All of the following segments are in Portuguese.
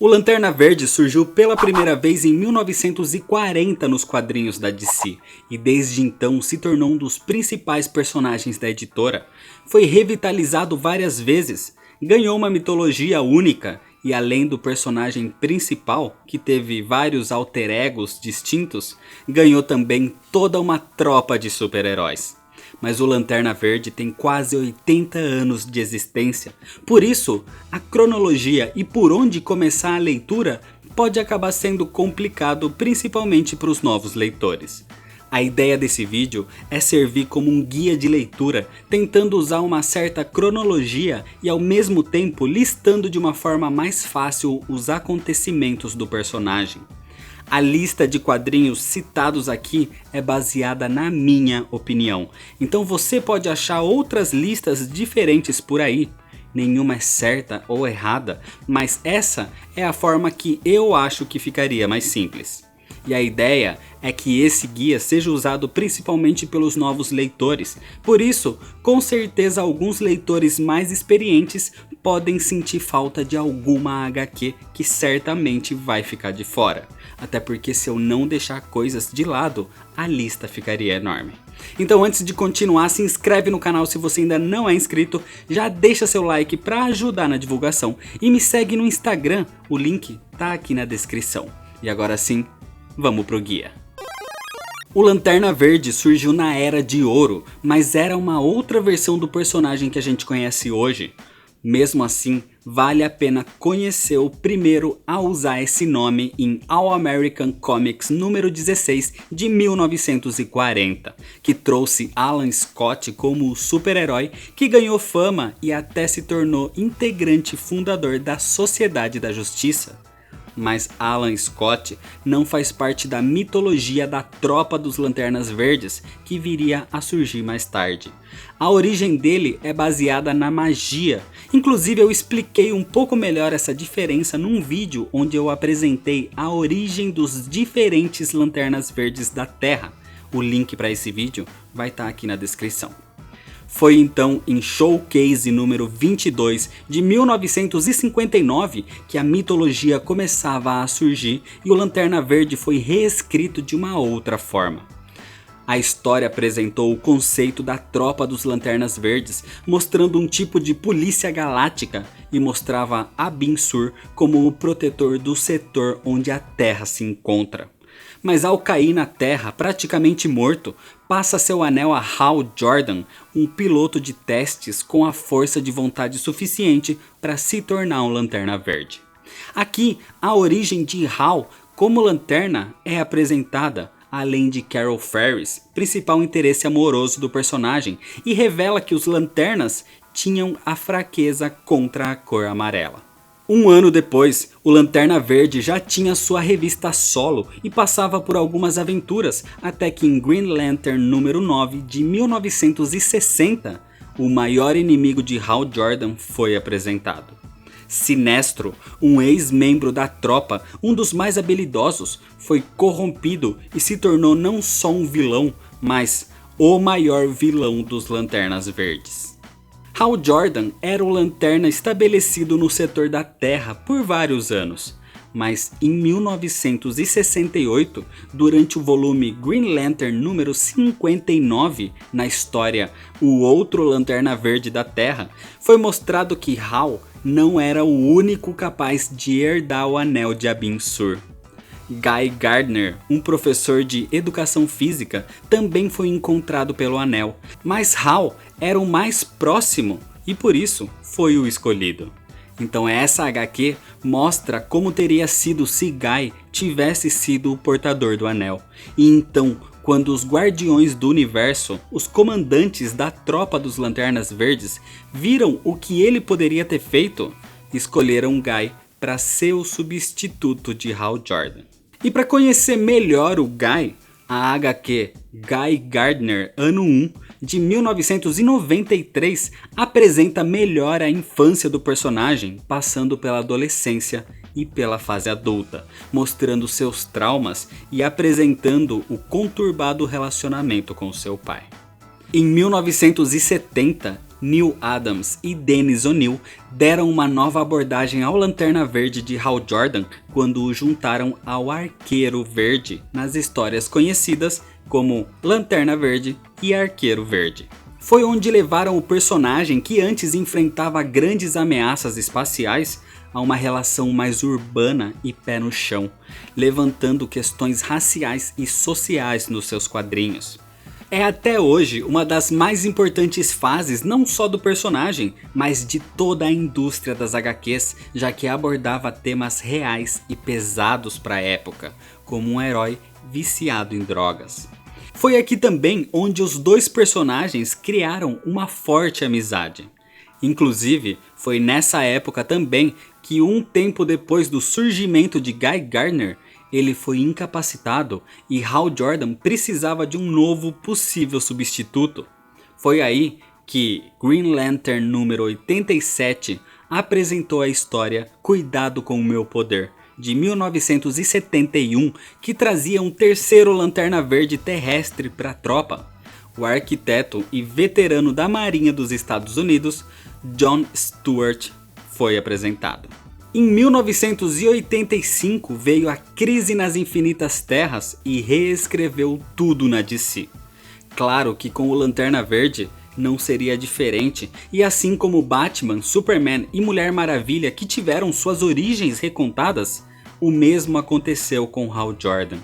O Lanterna Verde surgiu pela primeira vez em 1940 nos quadrinhos da DC e desde então se tornou um dos principais personagens da editora. Foi revitalizado várias vezes, ganhou uma mitologia única e além do personagem principal, que teve vários alter egos distintos, ganhou também toda uma tropa de super-heróis. Mas o Lanterna Verde tem quase 80 anos de existência, por isso a cronologia e por onde começar a leitura pode acabar sendo complicado, principalmente para os novos leitores. A ideia desse vídeo é servir como um guia de leitura, tentando usar uma certa cronologia e ao mesmo tempo listando de uma forma mais fácil os acontecimentos do personagem. A lista de quadrinhos citados aqui é baseada na minha opinião, então você pode achar outras listas diferentes por aí. Nenhuma é certa ou errada, mas essa é a forma que eu acho que ficaria mais simples. E a ideia é que esse guia seja usado principalmente pelos novos leitores, por isso, com certeza alguns leitores mais experientes podem sentir falta de alguma HQ que certamente vai ficar de fora. Até porque se eu não deixar coisas de lado, a lista ficaria enorme. Então antes de continuar, se inscreve no canal se você ainda não é inscrito, já deixa seu like para ajudar na divulgação e me segue no Instagram, o link tá aqui na descrição. E agora sim, vamos pro guia. O Lanterna Verde surgiu na Era de Ouro, mas era uma outra versão do personagem que a gente conhece hoje. Mesmo assim, vale a pena conhecer o primeiro a usar esse nome em All American Comics número 16 de 1940, que trouxe Alan Scott como o super-herói que ganhou fama e até se tornou integrante fundador da Sociedade da Justiça. Mas Alan Scott não faz parte da mitologia da Tropa dos Lanternas Verdes que viria a surgir mais tarde. A origem dele é baseada na magia, inclusive eu expliquei um pouco melhor essa diferença num vídeo onde eu apresentei a origem dos diferentes Lanternas Verdes da Terra. O link para esse vídeo vai estar aqui na descrição. Foi então em Showcase número 22 de 1959 que a mitologia começava a surgir e o Lanterna Verde foi reescrito de uma outra forma. A história apresentou o conceito da Tropa dos Lanternas Verdes, mostrando um tipo de polícia galáctica e mostrava Abin Sur como o protetor do setor onde a Terra se encontra. Mas ao cair na Terra, praticamente morto, passa seu anel a Hal Jordan, um piloto de testes com a força de vontade suficiente para se tornar um Lanterna Verde. Aqui, a origem de Hal como Lanterna é apresentada, além de Carol Ferris, principal interesse amoroso do personagem, e revela que os Lanternas tinham a fraqueza contra a cor amarela. Um ano depois, o Lanterna Verde já tinha sua revista solo e passava por algumas aventuras, até que em Green Lantern número 9 de 1960, o maior inimigo de Hal Jordan foi apresentado. Sinestro, um ex-membro da tropa, um dos mais habilidosos, foi corrompido e se tornou não só um vilão, mas o maior vilão dos Lanternas Verdes. Hal Jordan era o Lanterna estabelecido no setor da Terra por vários anos, mas em 1968, durante o volume Green Lantern número 59, na história O Outro Lanterna Verde da Terra, foi mostrado que Hal não era o único capaz de herdar o anel de Abin Sur. Guy Gardner, um professor de educação física, também foi encontrado pelo anel, mas Hal era o mais próximo e por isso foi o escolhido. Então essa HQ mostra como teria sido se Guy tivesse sido o portador do anel. E então, quando os Guardiões do Universo, os comandantes da Tropa dos Lanternas Verdes, viram o que ele poderia ter feito, escolheram Guy para ser o substituto de Hal Jordan. E para conhecer melhor o Guy, a HQ Guy Gardner Ano 1 de 1993 apresenta melhor a infância do personagem, passando pela adolescência e pela fase adulta, mostrando seus traumas e apresentando o conturbado relacionamento com seu pai. Em 1970, Neil Adams e Dennis O'Neil deram uma nova abordagem ao Lanterna Verde de Hal Jordan quando o juntaram ao Arqueiro Verde nas histórias conhecidas como Lanterna Verde e Arqueiro Verde. Foi onde levaram o personagem que antes enfrentava grandes ameaças espaciais a uma relação mais urbana e pé no chão, levantando questões raciais e sociais nos seus quadrinhos. É até hoje uma das mais importantes fases não só do personagem, mas de toda a indústria das HQs, já que abordava temas reais e pesados para a época, como um herói viciado em drogas. Foi aqui também onde os dois personagens criaram uma forte amizade. Inclusive, foi nessa época também que um tempo depois do surgimento de Guy Gardner, ele foi incapacitado e Hal Jordan precisava de um novo possível substituto. Foi aí que Green Lantern número 87 apresentou a história Cuidado com o Meu Poder, de 1971, que trazia um terceiro Lanterna Verde terrestre para a tropa. O arquiteto e veterano da Marinha dos Estados Unidos, John Stewart, foi apresentado. Em 1985 veio a Crise nas Infinitas Terras e reescreveu tudo na DC. Claro que com o Lanterna Verde não seria diferente, e assim como Batman, Superman e Mulher Maravilha que tiveram suas origens recontadas, o mesmo aconteceu com Hal Jordan.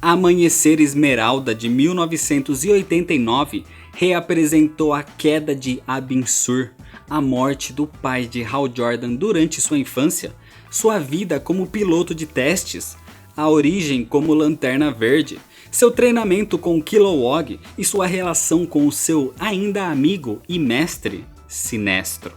Amanhecer Esmeralda de 1989 reapresentou a queda de Abin Sur, a morte do pai de Hal Jordan durante sua infância, sua vida como piloto de testes, a origem como Lanterna Verde, seu treinamento com Kilowog e sua relação com o seu ainda amigo e mestre, Sinestro.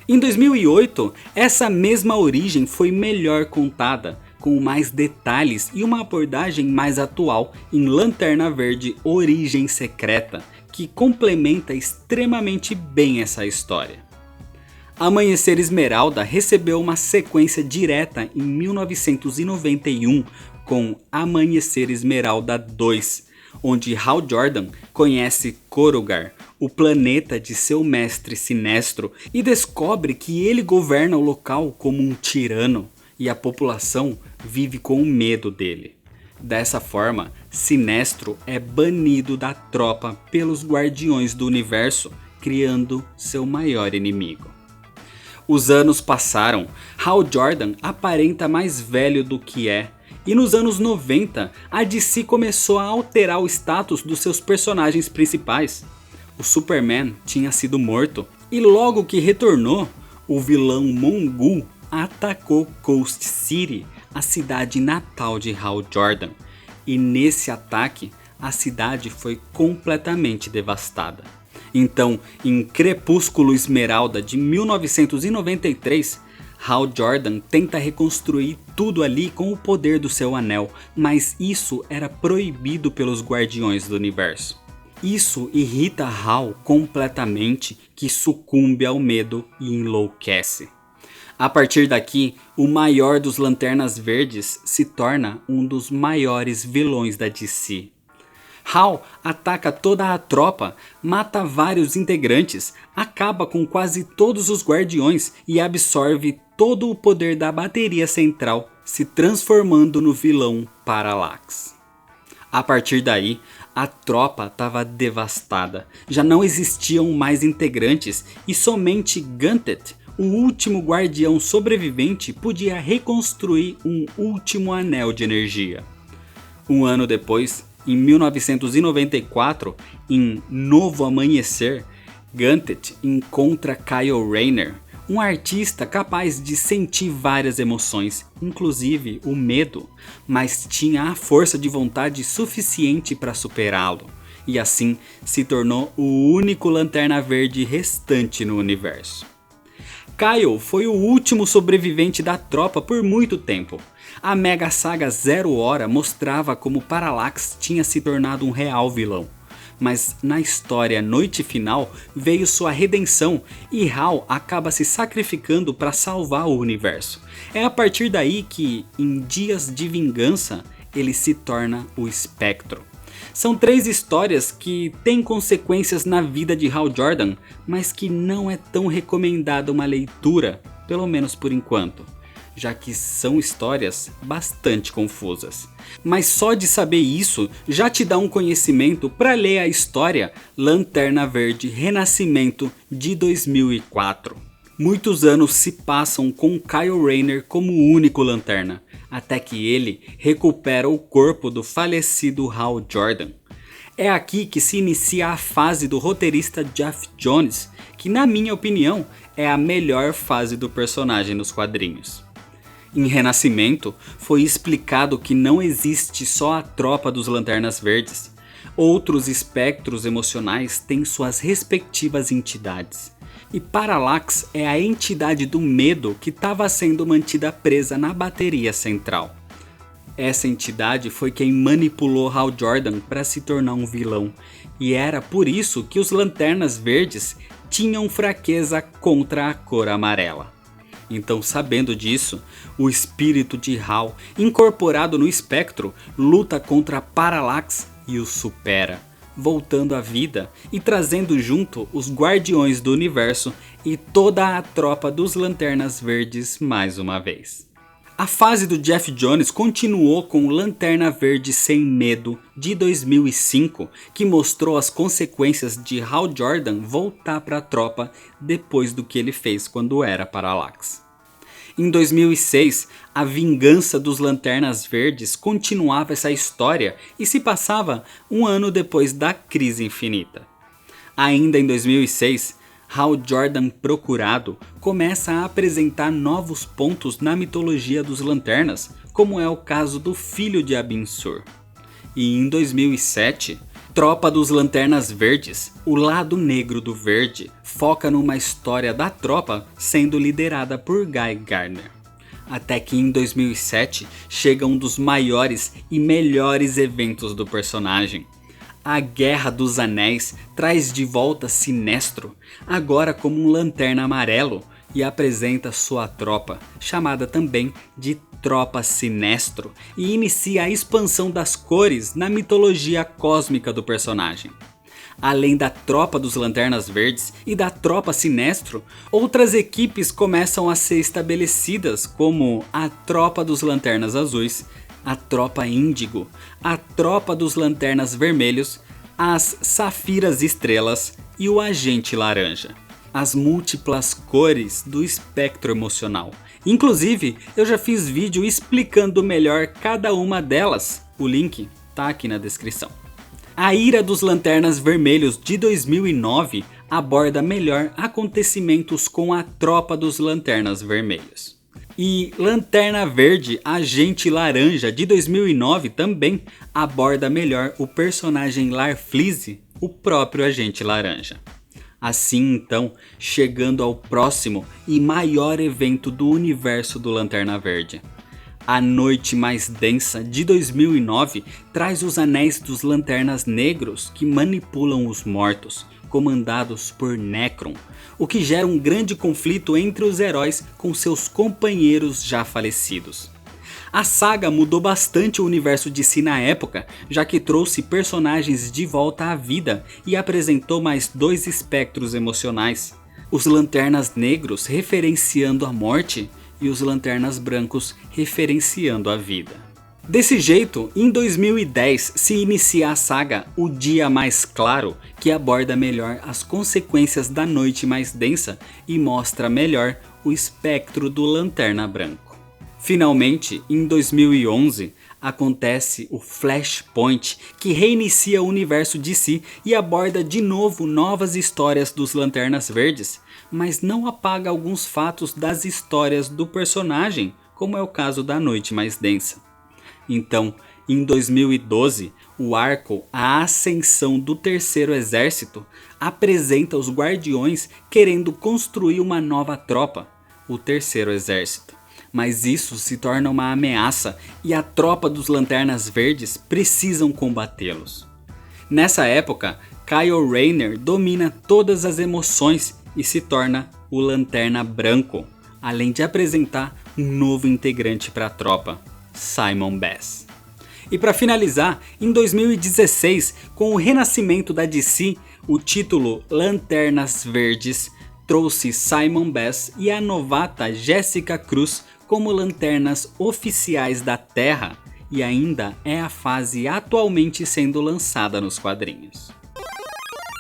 Em 2008, essa mesma origem foi melhor contada, com mais detalhes e uma abordagem mais atual em Lanterna Verde Origem Secreta, que complementa extremamente bem essa história. Amanhecer Esmeralda recebeu uma sequência direta em 1991 com Amanhecer Esmeralda 2, onde Hal Jordan conhece Korugar, o planeta de seu mestre Sinestro, e descobre que ele governa o local como um tirano e a população vive com medo dele. Dessa forma, Sinestro é banido da tropa pelos Guardiões do Universo, criando seu maior inimigo. Os anos passaram, Hal Jordan aparenta mais velho do que é, e nos anos 90 a DC começou a alterar o status dos seus personagens principais. O Superman tinha sido morto, e logo que retornou, o vilão Mongul atacou Coast City, a cidade natal de Hal Jordan, e nesse ataque a cidade foi completamente devastada. Então, em Crepúsculo Esmeralda de 1993, Hal Jordan tenta reconstruir tudo ali com o poder do seu anel, mas isso era proibido pelos Guardiões do Universo. Isso irrita Hal completamente, que sucumbe ao medo e enlouquece. A partir daqui, o maior dos Lanternas Verdes se torna um dos maiores vilões da DC. Hal ataca toda a tropa, mata vários integrantes, acaba com quase todos os Guardiões e absorve todo o poder da bateria central, se transformando no vilão Parallax. A partir daí, a tropa estava devastada, já não existiam mais integrantes e somente Gauntlet, o último guardião sobrevivente, podia reconstruir um último anel de energia. Um ano depois, em 1994, em Novo Amanhecer, Gauntlet encontra Kyle Rayner, um artista capaz de sentir várias emoções, inclusive o medo, mas tinha a força de vontade suficiente para superá-lo, e assim se tornou o único Lanterna Verde restante no universo. Kyle foi o último sobrevivente da tropa por muito tempo. A Mega Saga Zero Hora mostrava como Parallax tinha se tornado um real vilão. Mas na história Noite Final veio sua redenção e Hal acaba se sacrificando para salvar o universo. É a partir daí que, em Dias de Vingança, ele se torna o Espectro. São 3 histórias que têm consequências na vida de Hal Jordan, mas que não é tão recomendada uma leitura, pelo menos por enquanto, já que são histórias bastante confusas. Mas só de saber isso já te dá um conhecimento para ler a história Lanterna Verde Renascimento de 2004. Muitos anos se passam com Kyle Rayner como o único Lanterna, até que ele recupera o corpo do falecido Hal Jordan. É aqui que se inicia a fase do roteirista Geoff Johns, que na minha opinião é a melhor fase do personagem nos quadrinhos. Em Renascimento, foi explicado que não existe só a tropa dos Lanternas Verdes. Outros espectros emocionais têm suas respectivas entidades. E Parallax é a entidade do medo que estava sendo mantida presa na bateria central. Essa entidade foi quem manipulou Hal Jordan para se tornar um vilão. E era por isso que os Lanternas Verdes tinham fraqueza contra a cor amarela. Então, sabendo disso, o espírito de Hal, incorporado no espectro, luta contra Parallax e o supera, voltando à vida e trazendo junto os Guardiões do Universo e toda a tropa dos Lanternas Verdes mais uma vez. A fase do Geoff Johns continuou com Lanterna Verde Sem Medo de 2005, que mostrou as consequências de Hal Jordan voltar para a tropa depois do que ele fez quando era Parallax. Em 2006, a vingança dos Lanternas Verdes continuava essa história e se passava um ano depois da Crise Infinita. Ainda em 2006, Hal Jordan procurado começa a apresentar novos pontos na mitologia dos Lanternas, como é o caso do filho de Abin Sur. E em 2007, Tropa dos Lanternas Verdes, o lado negro do verde, foca numa história da tropa sendo liderada por Guy Gardner. Até que em 2007 chega um dos maiores e melhores eventos do personagem. A Guerra dos Anéis traz de volta Sinestro, agora como um Lanterna Amarelo, e apresenta sua tropa, chamada também de Tropa Sinestro, e inicia a expansão das cores na mitologia cósmica do personagem. Além da tropa dos Lanternas Verdes e da Tropa Sinestro, outras equipes começam a ser estabelecidas, como a Tropa dos Lanternas Azuis, a Tropa Índigo, a Tropa dos Lanternas Vermelhos, as Safiras Estrelas e o Agente Laranja. As múltiplas cores do espectro emocional. Inclusive, eu já fiz vídeo explicando melhor cada uma delas, o link tá aqui na descrição. A Ira dos Lanternas Vermelhos de 2009 aborda melhor acontecimentos com a Tropa dos Lanternas Vermelhos. E Lanterna Verde Agente Laranja de 2009 também aborda melhor o personagem Larfleeze, o próprio Agente Laranja. Assim então, chegando ao próximo e maior evento do universo do Lanterna Verde. A Noite Mais Densa de 2009 traz os Anéis dos Lanternas Negros que manipulam os mortos, comandados por Nekron, o que gera um grande conflito entre os heróis com seus companheiros já falecidos. A saga mudou bastante o universo DC na época, já que trouxe personagens de volta à vida e apresentou mais 2 espectros emocionais. Os Lanternas Negros referenciando a morte e os Lanternas Brancos referenciando a vida. Desse jeito, em 2010 se inicia a saga O Dia Mais Claro, que aborda melhor as consequências da Noite Mais Densa e mostra melhor o espectro do Lanterna Branco. Finalmente, em 2011, acontece o Flashpoint, que reinicia o universo DC e aborda de novo novas histórias dos Lanternas Verdes, mas não apaga alguns fatos das histórias do personagem, como é o caso da Noite Mais Densa. Então, em 2012, o arco A Ascensão do Terceiro Exército apresenta os Guardiões querendo construir uma nova tropa, o Terceiro Exército. Mas isso se torna uma ameaça e a tropa dos Lanternas Verdes precisam combatê-los. Nessa época, Kyle Rayner domina todas as emoções e se torna o Lanterna Branco, além de apresentar um novo integrante para a tropa, Simon Baz. E para finalizar, em 2016, com o renascimento da DC, o título Lanternas Verdes trouxe Simon Bass e a novata Jessica Cruz como lanternas oficiais da Terra, e ainda é a fase atualmente sendo lançada nos quadrinhos.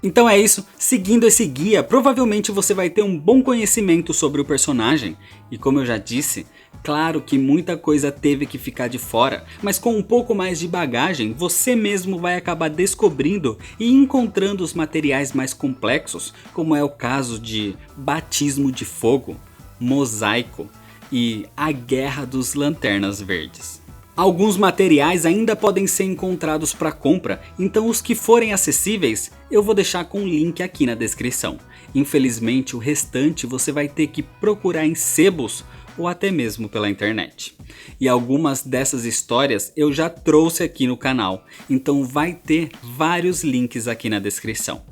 Então é isso, seguindo esse guia, provavelmente você vai ter um bom conhecimento sobre o personagem, e como eu já disse, claro que muita coisa teve que ficar de fora, mas com um pouco mais de bagagem, você mesmo vai acabar descobrindo e encontrando os materiais mais complexos, como é o caso de Batismo de Fogo, Mosaico e A Guerra dos Lanternas Verdes. Alguns materiais ainda podem ser encontrados para compra, então os que forem acessíveis eu vou deixar com o link aqui na descrição. Infelizmente o restante você vai ter que procurar em sebos ou até mesmo pela internet. E algumas dessas histórias eu já trouxe aqui no canal, então vai ter vários links aqui na descrição.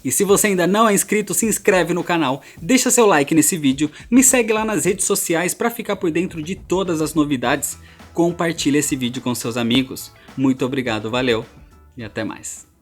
E se você ainda não é inscrito, se inscreve no canal, deixa seu like nesse vídeo, me segue lá nas redes sociais para ficar por dentro de todas as novidades. Compartilhe esse vídeo com seus amigos. Muito obrigado, valeu e até mais.